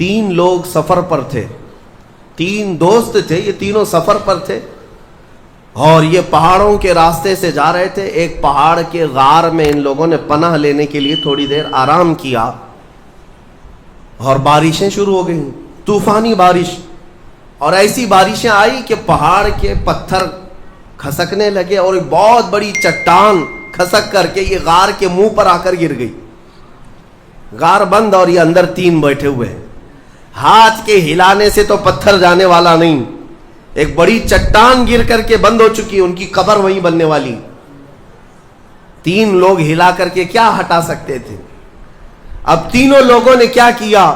3 لوگ سفر پر تھے، 3 دوست تھے، یہ تینوں سفر پر تھے اور یہ پہاڑوں کے راستے سے جا رہے تھے۔ ایک پہاڑ کے غار میں ان لوگوں نے پناہ لینے کے لیے تھوڑی دیر آرام کیا اور بارشیں شروع ہو گئیں، طوفانی بارش، اور ایسی بارشیں آئی کہ پہاڑ کے پتھر کھسکنے لگے اور ایک بہت بڑی چٹان کھسک کر کے یہ غار کے منہ پر آ کر گر گئی۔ غار بند اور یہ اندر 3 بیٹھے ہوئے ہیں، ہاتھ کے ہلانے سے تو پتھر جانے والا نہیں، ایک بڑی چٹان گر کر کے بند ہو چکی، ان کی قبر وہیں بننے والی۔ 3 لوگ ہلا کر کے کیا ہٹا سکتے تھے؟ اب تینوں لوگوں نے کیا کیا؟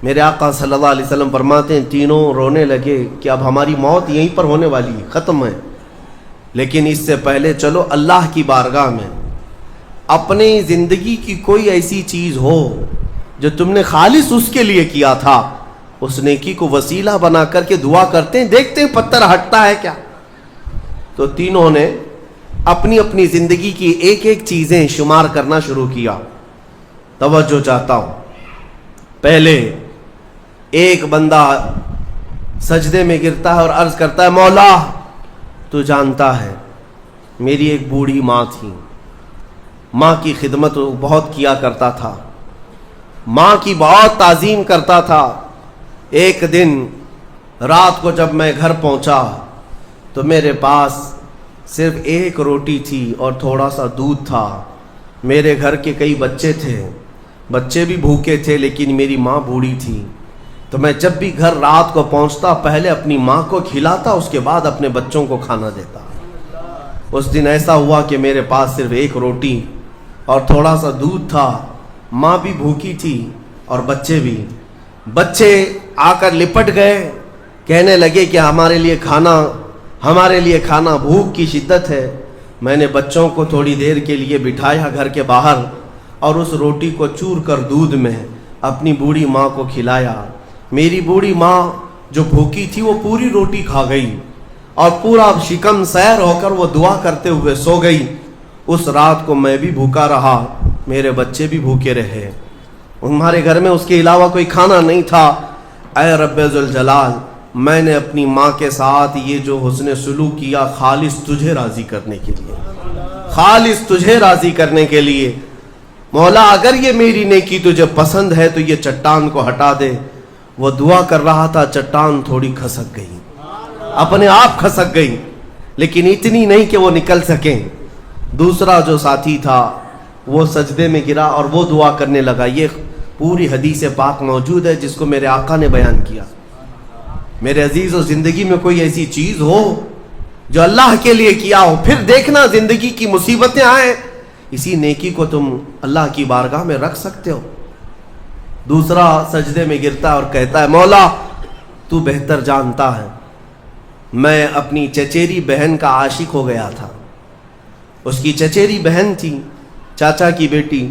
میرے آقا صلی اللہ علیہ وسلم فرماتے ہیں تینوں رونے لگے کہ اب ہماری موت یہیں پر ہونے والی ہے، ختم ہے، لیکن اس سے پہلے چلو اللہ کی بارگاہ میں اپنی زندگی کی کوئی ایسی چیز ہو جو تم نے خالص اس کے لیے کیا تھا، اس نیکی کو وسیلہ بنا کر کے دعا کرتے ہیں، دیکھتے ہیں پتھر ہٹتا ہے کیا۔ تو تینوں نے اپنی اپنی زندگی کی ایک ایک چیزیں شمار کرنا شروع کیا۔ توجہ چاہتا ہوں، پہلے ایک بندہ سجدے میں گرتا ہے اور عرض کرتا ہے مولا تو جانتا ہے میری ایک بوڑھی ماں تھی، ماں کی خدمت بہت کیا کرتا تھا، ماں کی بہت تعظیم کرتا تھا۔ ایک دن رات کو جب میں گھر پہنچا تو میرے پاس صرف ایک روٹی تھی اور تھوڑا سا دودھ تھا۔ میرے گھر کے کئی بچے تھے، بچے بھی بھوکے تھے، لیکن میری ماں بوڑھی تھی، تو میں جب بھی گھر رات کو پہنچتا پہلے اپنی ماں کو کھلاتا، اس کے بعد اپنے بچوں کو کھانا دیتا۔ اس دن ایسا ہوا کہ میرے پاس صرف ایک روٹی اور تھوڑا سا دودھ تھا، ماں بھی بھوکی تھی اور بچے بھی۔ بچے آ کر لپٹ گئے، کہنے لگے کہ ہمارے لیے کھانا، بھوک کی شدت ہے۔ میں نے بچوں کو تھوڑی دیر کے لیے بٹھایا گھر کے باہر اور اس روٹی کو چور کر دودھ میں اپنی بوڑھی ماں کو کھلایا۔ میری بوڑھی ماں جو بھوکی تھی وہ پوری روٹی کھا گئی اور پورا شکم سیر ہو کر وہ دعا کرتے ہوئے سو گئی۔ اس رات کو میں بھی بھوکا رہا، میرے بچے بھی بھوکے رہے، ہمارے گھر میں اس کے علاوہ کوئی کھانا نہیں تھا۔ اے رب ذوالجلال، میں نے اپنی ماں کے ساتھ یہ جو حسن سلوک کیا خالص تجھے راضی کرنے کے لیے، خالص تجھے راضی کرنے کے لیے۔ مولا اگر یہ میری نیکی تجھے پسند ہے تو یہ چٹان کو ہٹا دے۔ وہ دعا کر رہا تھا، چٹان تھوڑی کھسک گئی، اپنے آپ کھسک گئی، لیکن اتنی نہیں کہ وہ نکل سکیں۔ دوسرا جو ساتھی تھا وہ سجدے میں گرا اور وہ دعا کرنے لگا۔ یہ پوری حدیث پاک موجود ہے جس کو میرے آقا نے بیان کیا۔ میرے عزیزو، زندگی میں کوئی ایسی چیز ہو جو اللہ کے لیے کیا ہو، پھر دیکھنا زندگی کی مصیبتیں آئیں، اسی نیکی کو تم اللہ کی بارگاہ میں رکھ سکتے ہو۔ دوسرا سجدے میں گرتا اور کہتا ہے مولا تو بہتر جانتا ہے، میں اپنی چچیری بہن کا عاشق ہو گیا تھا۔ اس کی چچیری بہن تھی، چاچا کی بیٹی،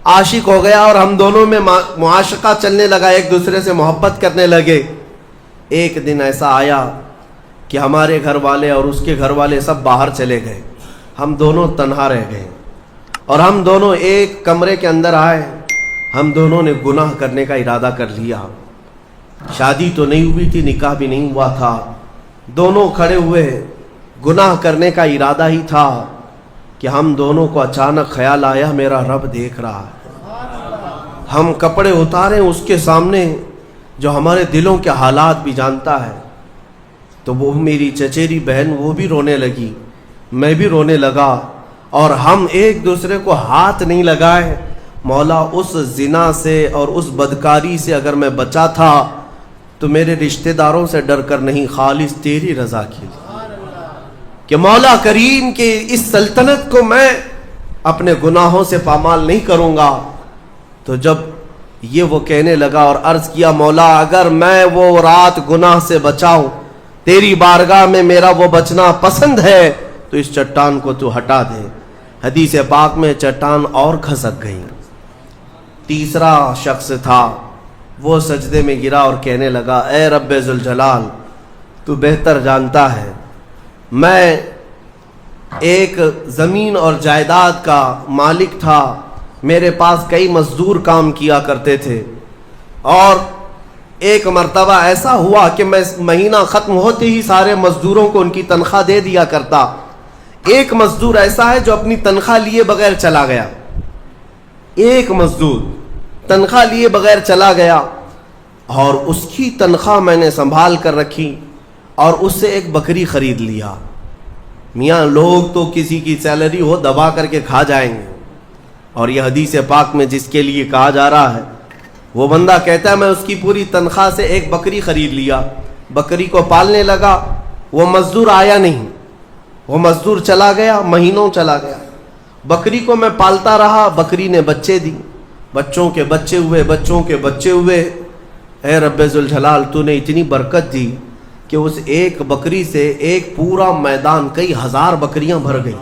عاشق ہو گیا اور ہم دونوں میں معاشقہ چلنے لگا، ایک دوسرے سے محبت کرنے لگے۔ ایک دن ایسا آیا کہ ہمارے گھر والے اور اس کے گھر والے سب باہر چلے گئے، ہم دونوں تنہا رہ گئے اور ہم دونوں ایک کمرے کے اندر آئے۔ ہم دونوں نے گناہ کرنے کا ارادہ کر لیا۔ شادی تو نہیں ہوئی تھی، نکاح بھی نہیں ہوا تھا، دونوں کھڑے ہوئے، گناہ کرنے کا ارادہ ہی تھا کہ ہم دونوں کو اچانک خیال آیا میرا رب دیکھ رہا ہے۔ ہم کپڑے اتارے اس کے سامنے جو ہمارے دلوں کے حالات بھی جانتا ہے، تو وہ میری چچیری بہن وہ بھی رونے لگی، میں بھی رونے لگا اور ہم ایک دوسرے کو ہاتھ نہیں لگائے۔ مولا اس زنا سے اور اس بدکاری سے اگر میں بچا تھا تو میرے رشتہ داروں سے ڈر کر نہیں، خالص تیری رضا کے لیے، کہ مولا کریم کے اس سلطنت کو میں اپنے گناہوں سے پامال نہیں کروں گا۔ تو جب یہ وہ کہنے لگا اور عرض کیا مولا اگر میں وہ رات گناہ سے بچاؤں، تیری بارگاہ میں میرا وہ بچنا پسند ہے تو اس چٹان کو تو ہٹا دے۔ حدیث پاک میں چٹان اور کھسک گئی۔ تیسرا شخص تھا، وہ سجدے میں گرا اور کہنے لگا اے رب ذوالجلال، تو بہتر جانتا ہے میں ایک زمین اور جائیداد کا مالک تھا، میرے پاس کئی مزدور کام کیا کرتے تھے، اور ایک مرتبہ ایسا ہوا کہ میں مہینہ ختم ہوتے ہی سارے مزدوروں کو ان کی تنخواہ دے دیا کرتا. ایک مزدور ایسا ہے جو اپنی تنخواہ لیے بغیر چلا گیا. ایک مزدور تنخواہ لیے بغیر چلا گیا اور اس کی تنخواہ میں نے سنبھال کر رکھی اور اس سے ایک بکری خرید لیا. میاں لوگ تو کسی کی سیلری ہو دبا کر کے کھا جائیں گے, اور یہ حدیث پاک میں جس کے لیے کہا جا رہا ہے وہ بندہ کہتا ہے میں اس کی پوری تنخواہ سے ایک بکری خرید لیا, بکری کو پالنے لگا. وہ مزدور آیا نہیں, وہ مزدور چلا گیا, مہینوں چلا گیا. بکری کو میں پالتا رہا, بکری نے بچے دی, بچوں کے بچے ہوئے, بچوں کے بچے ہوئے. اے رب ذوالجلال تو نے اتنی برکت دی کہ اس ایک بکری سے ایک پورا میدان کئی ہزار بکریاں بھر گئی.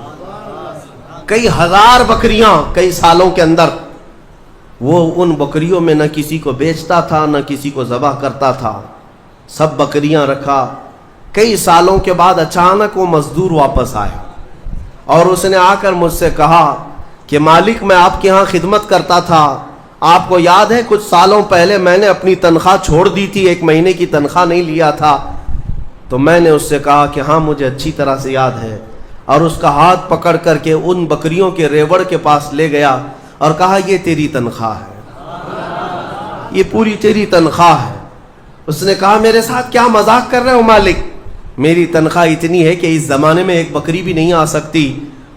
کئی ہزار بکریاں کئی سالوں کے اندر. وہ ان بکریوں میں نہ کسی کو بیچتا تھا نہ کسی کو ذبح کرتا تھا, سب بکریاں رکھا. کئی سالوں کے بعد اچانک وہ مزدور واپس آیا اور اس نے آ کر مجھ سے کہا کہ مالک میں آپ کے ہاں خدمت کرتا تھا, آپ کو یاد ہے کچھ سالوں پہلے میں نے اپنی تنخواہ چھوڑ دی تھی, ایک مہینے کی تنخواہ نہیں لیا تھا. تو میں نے اس سے کہا کہ ہاں مجھے اچھی طرح سے یاد ہے, اور اس کا ہاتھ پکڑ کر کے ان بکریوں کے ریوڑ کے پاس لے گیا اور کہا یہ تیری تنخواہ ہے, یہ پوری تیری تنخواہ ہے. اس نے کہا میرے ساتھ کیا مذاق کر رہے ہو مالک, میری تنخواہ اتنی ہے کہ اس زمانے میں ایک بکری بھی نہیں آ سکتی.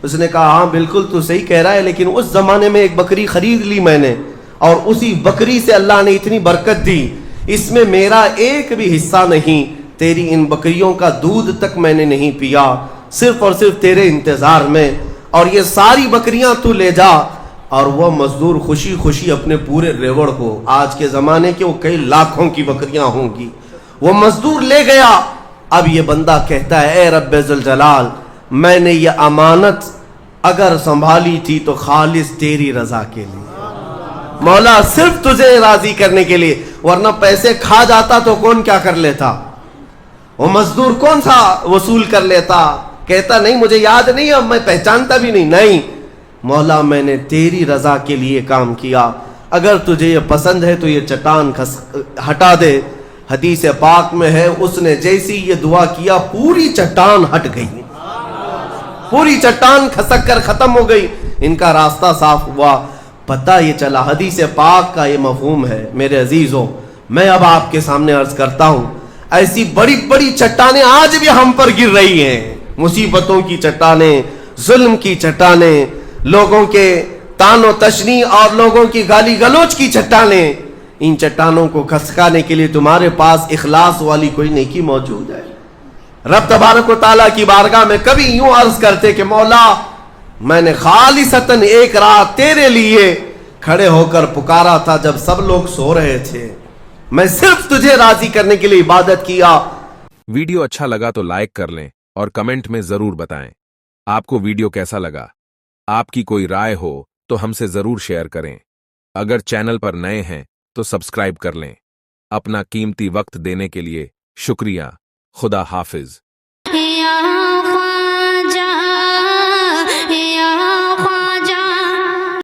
اس نے کہا ہاں بالکل تو صحیح کہہ رہا ہے, لیکن اس زمانے میں ایک بکری خرید لی میں نے, اور اسی بکری سے اللہ نے اتنی برکت دی, اس میں میرا ایک بھی حصہ نہیں. تیری ان بکریوں کا دودھ تک میں نے نہیں پیا, صرف اور صرف تیرے انتظار میں, اور یہ ساری بکریاں تو لے جا. اور وہ مزدور خوشی خوشی اپنے پورے ریوڑ کو, آج کے زمانے کے وہ کئی لاکھوں کی بکریاں ہوں گی, وہ مزدور لے گیا. اب یہ بندہ کہتا ہے اے رب ذوالجلال میں نے یہ امانت اگر سنبھالی تھی تو خالص تیری رضا کے لیے, مولا صرف تجھے راضی کرنے کے لیے, ورنہ پیسے کھا جاتا تو کون کیا کر لیتا, وہ مزدور کون سا وصول کر لیتا. کہتا نہیں مجھے یاد نہیں, اب میں پہچانتا بھی نہیں. نہیں مولا میں نے تیری رضا کے لیے کام کیا, اگر تجھے یہ پسند ہے تو یہ چٹان ہٹا دے. حدیث پاک میں ہے اس نے جیسی یہ دعا کیا پوری چٹان ہٹ گئی, پوری چٹان کھسک کر ختم ہو گئی, ان کا راستہ صاف ہوا. پتہ یہ چلا حدیث پاک کا یہ مفہوم ہے. میرے عزیزوں میں اب آپ کے سامنے عرض کرتا ہوں, ایسی بڑی بڑی چٹانیں آج بھی ہم پر گر رہی ہیں, مصیبتوں کی چٹانیں, ظلم کی چٹانیں, لوگوں کے تان و تشنی اور لوگوں کی گالی گلوچ کی چٹانیں. ان چٹانوں کو کھسکانے کے لیے تمہارے پاس اخلاص والی کوئی نیکی موجود ہے. رب تبارک و تعالیٰ کی بارگاہ میں کبھی یوں عرض کرتے کہ مولا میں نے خالصتاً ایک رات تیرے لیے کھڑے ہو کر پکارا تھا جب سب لوگ سو رہے تھے, میں صرف تجھے راضی کرنے کے لیے عبادت کیا. ویڈیو اچھا لگا تو لائک کر لیں اور کمنٹ میں ضرور بتائیں آپ کو ویڈیو کیسا لگا. آپ کی کوئی رائے ہو تو ہم سے ضرور شیئر کریں. اگر چینل پر نئے ہیں تو سبسکرائب کر لیں. اپنا قیمتی وقت دینے کے لیے شکریہ. خدا حافظ.